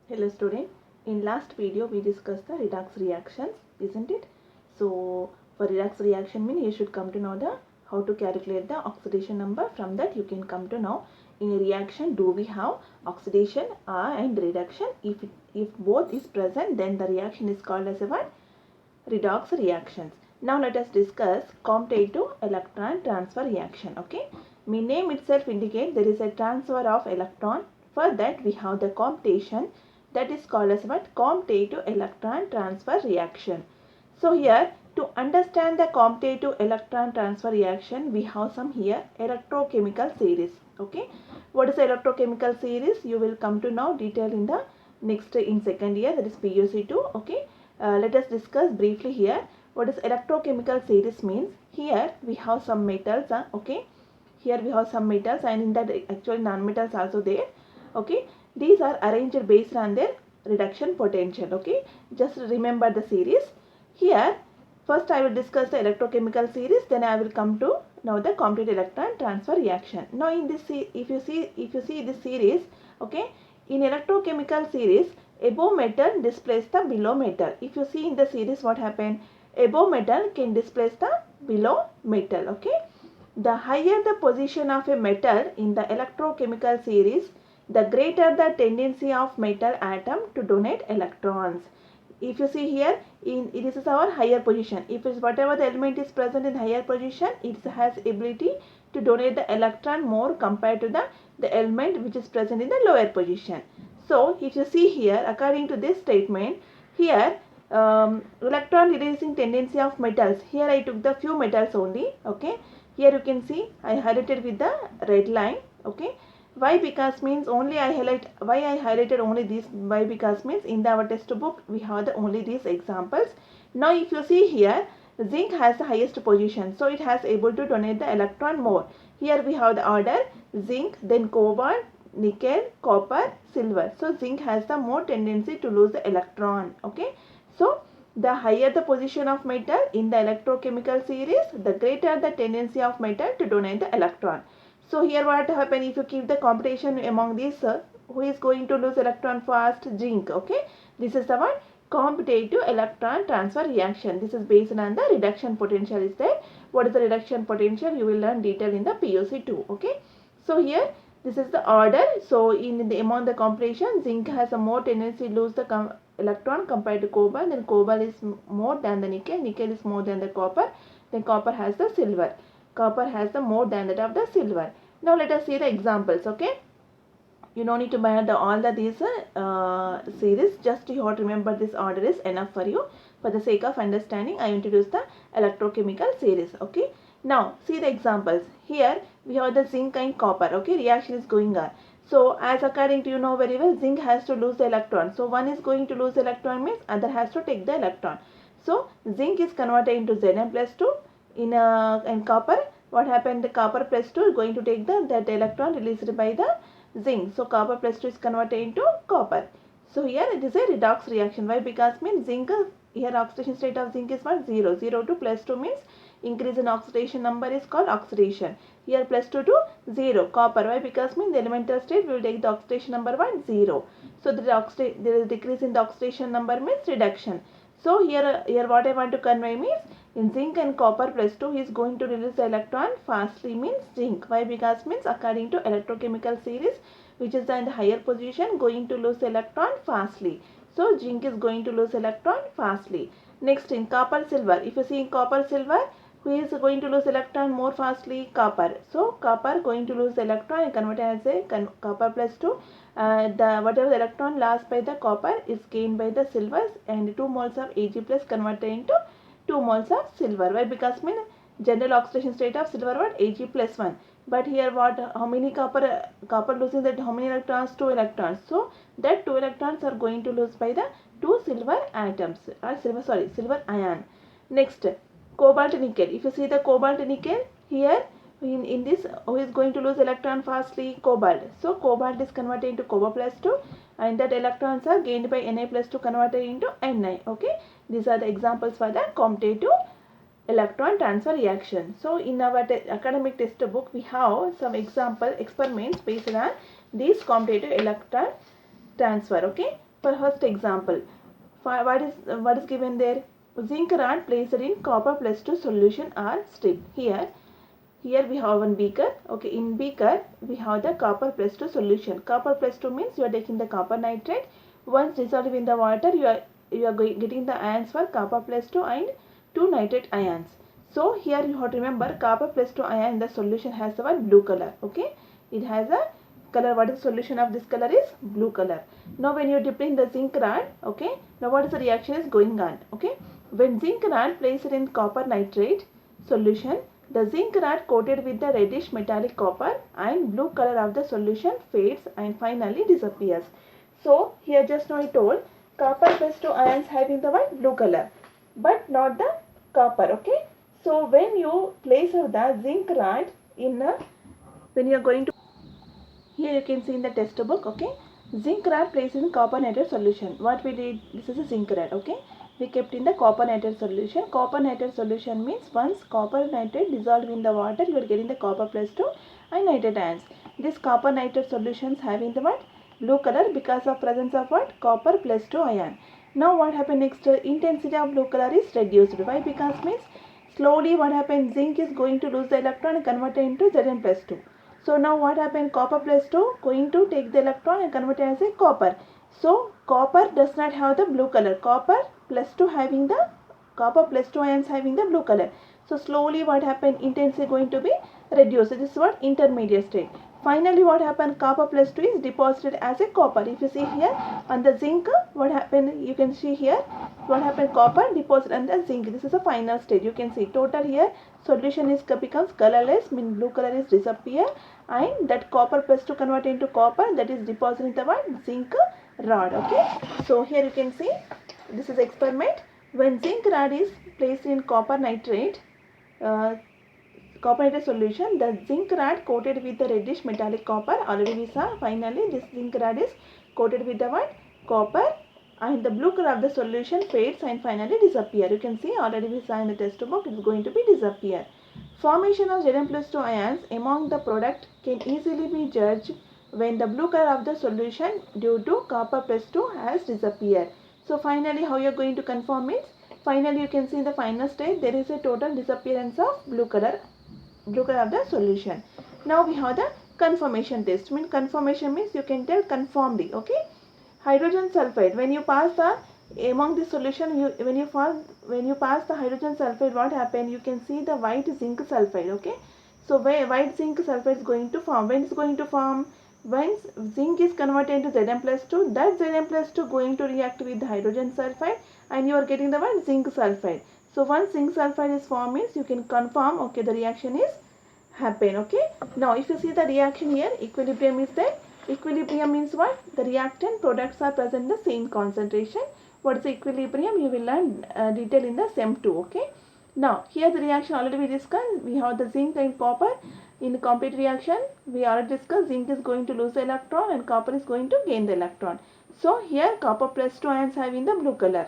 Hello student, in last video we discussed the redox reactions, isn't it? So for redox reaction mean you should come to know the how to calculate the oxidation number. From that you can come to know in a reaction do we have oxidation and reduction. If both is present, then the reaction is called as a what? Redox reactions. Now let us discuss competitive electron transfer reaction. Okay, name itself indicates there is a transfer of electron. For that we have the competition, that is called as what? Competitive electron transfer reaction. So here to understand the competitive electron transfer reaction, we have some here electrochemical series. Okay, what is electrochemical series? You will come to know detail in the next in second year, that is PUC2. Okay, let us discuss briefly here what is electrochemical series means. Here we have some metals. Okay, here we have some metals, and in that actually non-metals also there. Okay, these are arranged based on their reduction potential. Okay, just remember the series. Here first I will discuss the electrochemical series, then I will come to now the complete electron transfer reaction. Now in this, if you see this series, okay, in electrochemical series, above metal displace the below metal. If you see in the series what happened, above metal can displace the below metal. Okay, the higher the position of a metal in the electrochemical series, the greater the tendency of metal atom to donate electrons. If you see here, this is our higher position. If it's whatever the element is present in higher position, it has ability to donate the electron more compared to the element which is present in the lower position. So if you see here, according to this statement, here electron releasing tendency of metals. Here I took the few metals only. Okay, here you can see I highlighted with the red line. Okay, why? Because means only I highlight, why I highlighted only these, why? Because means in our textbook we have the only these examples. Now if you see here, zinc has the highest position, so it has able to donate the electron more. Here we have the order zinc, then cobalt, nickel, copper, silver. So zinc has the more tendency to lose the electron. Okay, so the higher the position of metal in the electrochemical series, the greater the tendency of metal to donate the electron. So here what happen, if you keep the competition among these, who is going to lose electron first? Zinc. Okay, this is the one competitive electron transfer reaction. This is based on the reduction potential is there. What is the reduction potential? You will learn detail in the PUC2. Okay, so here this is the order. So in the among the competition, zinc has a more tendency to lose the electron compared to cobalt. Then cobalt is more than the nickel. Nickel is more than the copper. Then copper has the silver. Copper has the more than that of the silver. Now let us see the examples. Okay, you don't need to buy all these series, just you have to remember this order is enough for you. For the sake of understanding, I introduce the electrochemical series. Okay, now see the examples. Here we have the zinc and copper. Okay, reaction is going on. So as according to you know very well, zinc has to lose the electron. So one is going to lose the electron means other has to take the electron. So zinc is converted into Zn plus 2 in copper. What happened? The copper plus 2 is going to take that electron released by the zinc. So copper plus 2 is converted into copper. So here it is a redox reaction. Why? Because means zinc, here oxidation state of zinc is what? 0. 0 to plus 2 means increase in oxidation number is called oxidation. Here plus 2 to 0. Copper. Why? Because means the elemental state will take the oxidation number 1, 0. So there is decrease in the oxidation number means reduction. So here what I want to convey means in zinc and copper plus 2 is going to release the electron fastly means zinc. Why? Because means according to electrochemical series, which is in the higher position, going to lose electron fastly. So zinc is going to lose electron fastly. Next in copper silver, if you see in copper silver, who is going to lose electron more fastly? Copper. So copper going to lose electron and convert as a copper plus 2. The whatever the electron lost by the copper is gained by the silver, and 2 moles of Ag plus converted into 2 moles of silver. Why? Because mean general oxidation state of silver what? Ag plus 1. But here what? How many copper losing that? How many electrons? 2 electrons. So that 2 electrons are going to lose by the 2 silver atoms or silver ion. Next, cobalt nickel. If you see the cobalt nickel here, in this, who is going to lose electron fastly? Cobalt. So cobalt is converted into cobalt plus 2, and that electrons are gained by Na plus 2 converted into Ni. Okay, these are the examples for the competitive electron transfer reaction. So in our academic textbook we have some example experiments based on these competitive electron transfer. Okay, For first example, what is given there? Zinc rod placed in copper plus 2 solution or strip. Here we have one beaker. Okay, in beaker we have the copper plus 2 solution. Copper plus 2 means you are taking the copper nitrate. Once dissolved in the water, you are getting the ions for copper plus 2 and 2 nitrate ions. So here you have to remember copper plus 2 ion in the solution has the blue color. Okay, it has a color. What is the solution of this color is blue color. Now when you dip in the zinc rod, okay, now what is the reaction is going on? Okay, when zinc rod placed in copper nitrate solution, the zinc rod coated with the reddish metallic copper and blue color of the solution fades and finally disappears. So here just now I told copper plus 2 ions having the white blue color but not the copper. Okay, so when you place the zinc rod in when you are going to, here you can see in the test book, okay, zinc rod placed in copper nitrate solution. What we did, this is a zinc rod, okay, we kept in the copper nitrate solution. Copper nitrate solution means once copper nitrate dissolved in the water, you are getting the copper plus 2 and nitrate ions. This copper nitrate solutions having the what? Blue color because of presence of what? Copper plus 2 ion. Now what happened next? Intensity of blue color is reduced. Why? Because means slowly what happened? Zinc is going to lose the electron and convert it into Zn plus 2. So now what happened? Copper plus 2 going to take the electron and convert it as a copper. So copper does not have the blue color. Copper plus 2 having the copper plus 2 ions having the blue color. So slowly what happened? Intensity going to be reduced. This is what intermediate state. Finally what happened? Copper plus 2 is deposited as a copper. If you see here on the zinc, what happened? You can see here what happened? Copper deposited on the zinc. This is a final state. You can see total here solution is becomes colorless, mean blue color is disappear, and that copper plus 2 convert into copper, that is deposited in the what? Zinc rod. Okay, so here you can see this is experiment. When zinc rod is placed in copper nitrate solution, the zinc rod coated with the reddish metallic copper, already we saw. Finally this zinc rod is coated with the what? Copper, and the blue color of the solution fades and finally disappear. You can see already we saw in the test book, it is going to be disappear. Formation of Zn plus 2 ions among the product can easily be judged when the blue color of the solution due to copper plus 2 has disappeared. So finally how you are going to confirm it? Finally you can see in the final state there is a total disappearance of blue color of the solution. Now we have the confirmation test. Confirmation means you can tell conformly. Okay, hydrogen sulfide, when you pass the among the solution, when you pass the hydrogen sulfide, what happened? You can see the white zinc sulfide. Okay, so where white zinc sulfide is going to form, when it's going to form, when zinc is converted into Zn plus 2, that Zn plus 2 going to react with the hydrogen sulfide and you are getting the what? Zinc sulfide. So once zinc sulfide is formed means you can confirm, okay, the reaction is happen. Okay, now if you see the reaction here, equilibrium is there. Equilibrium means what? The reactant products are present in the same concentration. What is the equilibrium? You will learn detail in the SEM 2. Okay, now here the reaction already we discussed. We have the zinc and copper in complete reaction. We already discussed zinc is going to lose the electron and copper is going to gain the electron. So here copper plus 2 ions having the blue color.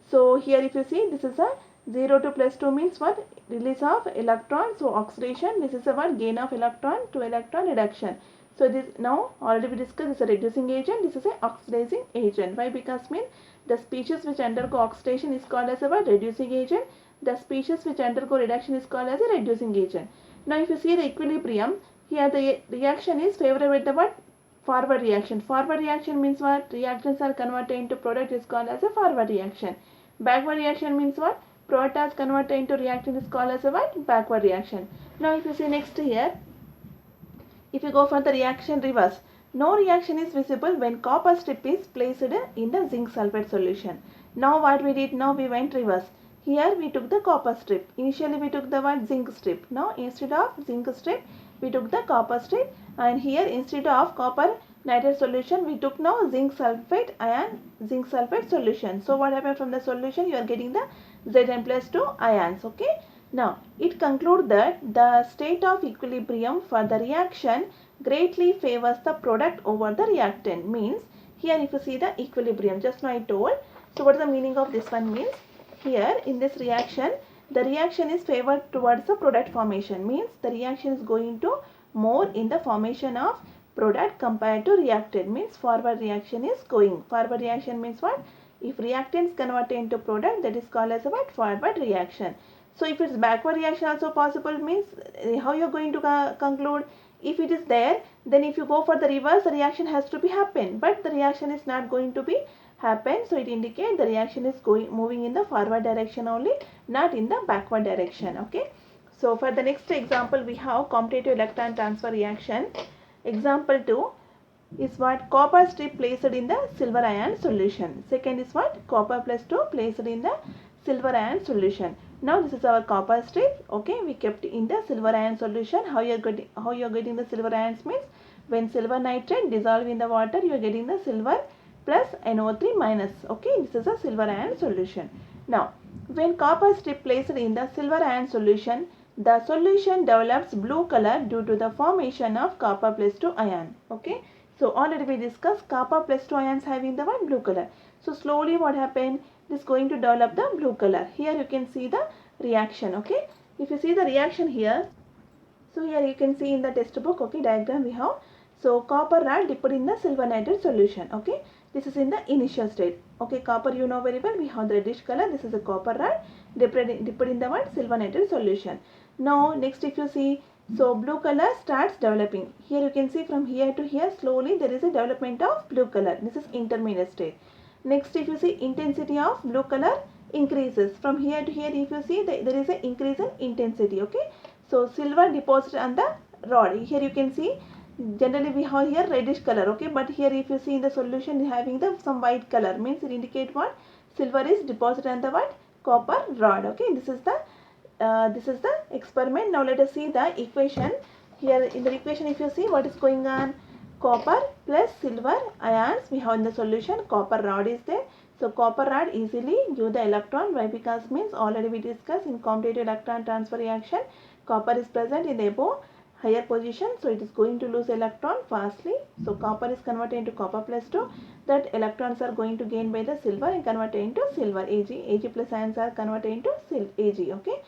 So here if you see, this is a 0 to plus 2 means what? Release of electron. So oxidation, this is a what? Gain of electron to electron reduction. So this now already we discussed, this is a reducing agent, this is a oxidizing agent. Why? Because mean the species which undergo oxidation is called as a what? Reducing agent. The species which undergo reduction is called as a reducing agent. Now if you see the equilibrium, here the reaction is favorable with the what? Forward reaction. Forward reaction means what? Reactions are converted into product is called as a forward reaction. Backward reaction means what? Product converted into reactant is called as a what? Backward reaction. Now if you see next here, if you go for the reaction reverse, no reaction is visible when copper strip is placed in the zinc sulfate solution. Now what we did? Now we went reverse. Here we took the copper strip. Initially we took the what? Zinc strip. Now instead of zinc strip we took the copper strip, and here instead of copper nitrate solution we took now zinc sulfate solution. So what happened from the solution? You are getting the Zn plus 2 ions. Okay, now it concludes that the state of equilibrium for the reaction greatly favors the product over the reactant. Means here if you see the equilibrium, just now I told. So what is the meaning of this one? Means here in this reaction the reaction is favored towards the product formation. Means the reaction is going to more in the formation of product compared to reactant, means forward reaction is going. Forward reaction means what? If reactant is converted into product, that is called as what? Forward reaction. So if it's backward reaction also possible, means how you are going to conclude? If it is there, then if you go for the reverse, the reaction has to be happen, but the reaction is not going to be happen, so it indicates the reaction is moving in the forward direction only, not in the backward direction. Okay, so for the next example we have competitive electron transfer reaction. Example 2 is what? Copper strip placed in the silver ion solution. Second is what? Copper plus 2 placed in the silver ion solution. Now this is our copper strip. Okay, we kept in the silver ion solution. How you are getting the silver ions means, when silver nitrate dissolve in the water, you are getting the silver plus NO3 minus. Okay, this is a silver ion solution. Now when copper strip placed in the silver ion solution, the solution develops blue color due to the formation of copper plus 2 ion. Okay, so already we discussed copper plus 2 ions having the one blue color. So slowly what happened? This is going to develop the blue color. Here you can see the reaction. Okay, if you see the reaction here, so here you can see in the textbook, okay, diagram we have. So copper rod dipped in the silver nitrate solution. Okay, this is in the initial state. Okay, copper you know very well, we have the reddish color. This is a copper rod dipped in the what? Silver nitrate solution. Now next if you see, so blue color starts developing. Here you can see from here to here slowly there is a development of blue color. This is intermediate state. Next if you see, intensity of blue color increases. From here to here if you see, there is an increase in intensity. Okay, so silver deposited on the rod. Here you can see generally we have here reddish color. Okay, but here if you see in the solution having the some white color, means it indicate what? Silver is deposited on the what? Copper rod. Okay, this is the experiment. Now let us see the equation. Here in the equation if you see what is going on, copper plus silver ions we have in the solution, copper rod is there. So copper rod easily give the electron. Why? Because means already we discussed in competitive electron transfer reaction, copper is present in the above higher position, so it is going to lose electron fastly. So copper is converted into copper plus 2, that electrons are going to gain by the silver and converted into silver, Ag plus ions are converted into Ag. Okay,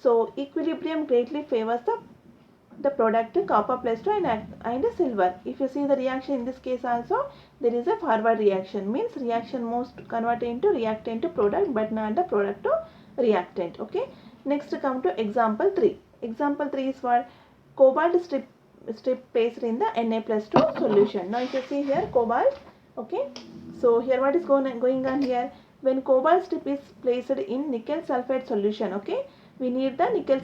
so equilibrium greatly favors the product copper plus 2 and silver. If you see the reaction in this case also, there is a forward reaction, means reaction moves converted into reactant to product, but not the product to reactant. Okay, next come to example 3. Example 3 is what? Cobalt strip placed in the Na plus 2 solution. Now if you see here cobalt. Okay, so here what is going on here? When cobalt strip is placed in nickel sulfate solution, okay, we need the nickel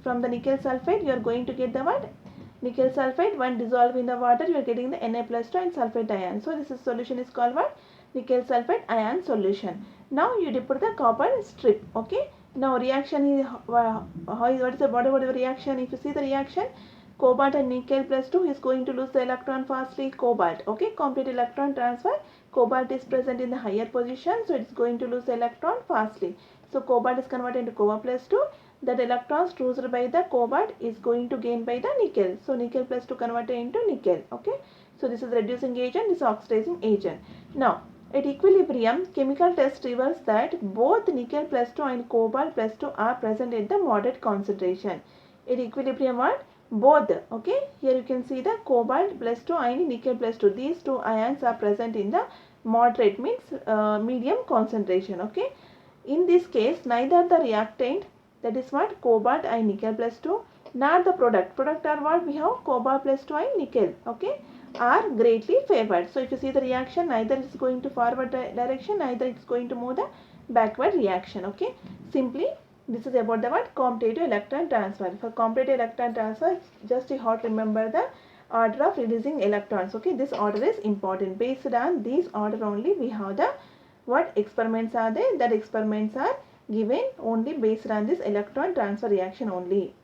from the nickel sulfate you are going to get the what? Nickel sulfate. When dissolved in the water you are getting the Na plus 2 and sulfate ion. So this solution is called what? Nickel sulfate ion solution. Now you dip the copper strip. Okay, now reaction is what is the reaction? If you see the reaction, cobalt and nickel plus 2 is going to lose the electron fastly, cobalt. Okay, complete electron transfer. Cobalt is present in the higher position, so it's going to lose the electron fastly. So cobalt is converted into copper plus 2. That electrons lost by the cobalt is going to gain by the nickel. So nickel plus 2 converted into nickel. Okay, so this is reducing agent, this is oxidizing agent. Now at equilibrium, chemical test reveals that both nickel plus 2 and cobalt plus 2 are present at the moderate concentration. At equilibrium what? Both. Okay, here you can see the cobalt plus 2 and nickel plus 2. These two ions are present in the moderate, means medium concentration. Okay, in this case neither the reactant, that is what? Cobalt and nickel plus 2, nor the product are what? We have cobalt plus 2 and nickel. Okay, are greatly favored. So if you see the reaction, neither is going to forward direction, neither it's going to move the backward reaction. Okay, simply this is about the what? Competitive electron transfer. For competitive electron transfer, just you have to remember the order of releasing electrons. Okay, this order is important. Based on this order only we have the what experiments are there, that experiments are given only based on this electron transfer reaction only.